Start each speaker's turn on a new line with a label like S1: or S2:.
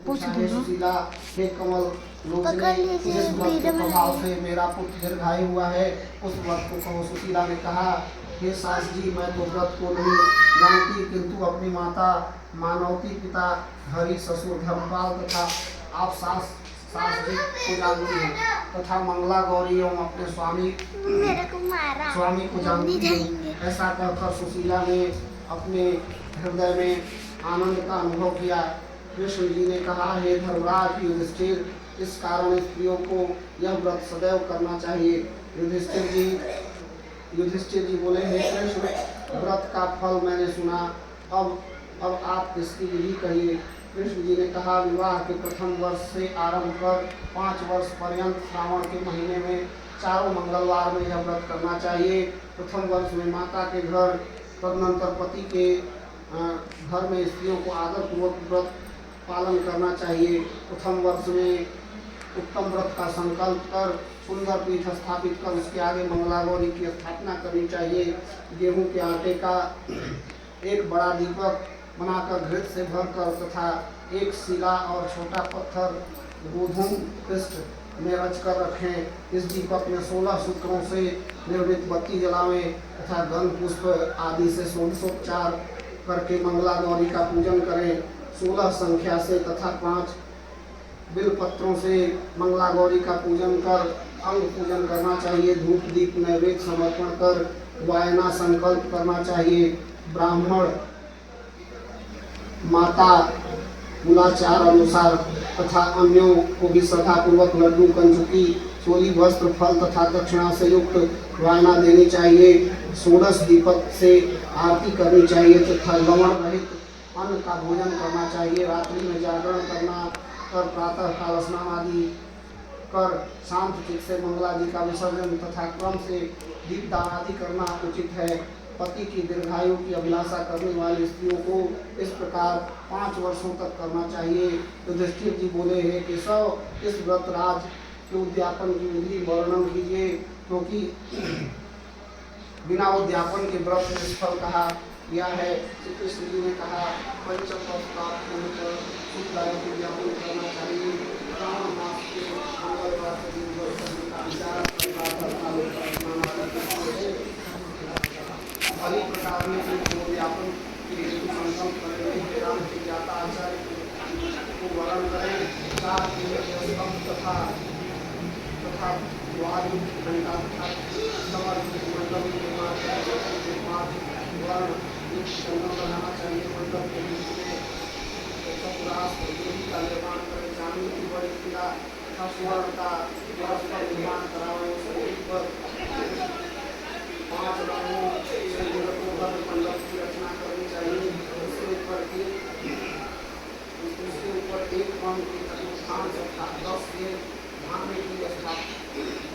S1: पूछा, हे सुशीला, हे कमल लोचने, जिस व्रत के प्रभाव से मेरा पुत्र दीर्घायु हुआ है, उस व्रत को कहो। सुशीला ने कहा, हे सास जी, मैं तो व्रत को नहीं जानती, किंतु अपनी माता मानवती, पिता हरि, ससुर धर्मपाल तथा आप सास जी को जानती है, तथा मंगला गौरी एवं अपने स्वामी को जानती है। ऐसा कहकर सुशीला ने अपने हृदय में आनंद का अनुभव किया। कृष्ण जी ने कहा, हे धर्मराज युधिष्ठिर, इस कारण स्त्रियों को यह व्रत सदैव करना चाहिए। युधिष्ठिर जी बोले, हे कृष्ण, व्रत का फल मैंने सुना, अब आप इसकी विधि कहिए। कृष्ण जी ने कहा, विवाह के प्रथम वर्ष से आरंभ कर 5 वर्ष पर्यंत श्रावण के महीने में चारों मंगलवार में यह व्रत करना चाहिए। प्रथम वर्ष में माता के घर, तदनंतर पति के घर में स्त्रियों को आदर पूर्वक व्रत पालन करना चाहिए। प्रथम वर्ष में उत्तम व्रत का संकल्प कर सुंदर पीठ स्थापित कर उसके आगे मंगला गौरी की स्थापना करनी चाहिए। गेहूं के आटे का एक बड़ा दीपक बनाकर घृत से भरकर तथा एक शिला और छोटा पत्थर गोधूम पृष्ठ में रचकर रखें। इस दीपक में 16 सूत्रों से निर्मित बत्ती जलावें तथा गंध पुष्प आदि से षोडशोपचार करके मंगला गौरी का पूजन करें। 16 संख्या से तथा 5 बिल पत्रों से मंगला गौरी का पूजन कर अंग पूजन करना चाहिए। धूप दीप नैवेद्य समर्पण कर वायना संकल्प करना चाहिए। ब्राह्मण माता कुलाचार अनुसार तथा अन्यों को भी श्रद्धा पूर्वक लड्डू, कंजुकी, चोली, वस्त्र, फल तथा दक्षिणा से युक्त वायना देनी चाहिए। 16 दीपक से आरती करनी चाहिए तथा लवण रहित अन्न का भोजन करना चाहिए। रात्रि में जागरण करना कर प्रातः काल स्नान आदि कर शांत चित्त से मंगला जी का विसर्जन तथा क्रम से दीपदान आदि करना उचित है। पति की दीर्घायु की अभिलाषा करने वाली स्त्रियों को इस प्रकार 5 वर्षों तक करना चाहिए। युधिष्ठिर जी बोले, हे केशव, इस व्रत राज के उद्यापन की विधि वर्णन कीजिए, क्योंकि बिना उद्यापन के व्रत निष्फल कहा गया है। श्री कृष्ण जी ने कहा, पंचम वर्ष प्राप्त होने पर शुक्लायु को उद्यापन करना चाहिए। श्रावण मास के मंगलवार के दिन व्रत का विचार भली प्रकार में उद्यापन के हेतु संकल्प करें। वेदांत के ज्ञाता आचार्य को वर्ण करें। साथ ही तथा वायु घंटा तथा समर मंडप के निर्माण वर्ण बनाना चाहिए। मंडप के बीच में का निर्माण करें। चांदी की बड़ी किला तथा स्वर्ण का निर्माण करावे। उसके ऊपर 5 रंगों से मंडप की रचना करनी चाहिए। उसके ऊपर एक पंख की चतुर्थांश 10 के धागे की स्थापना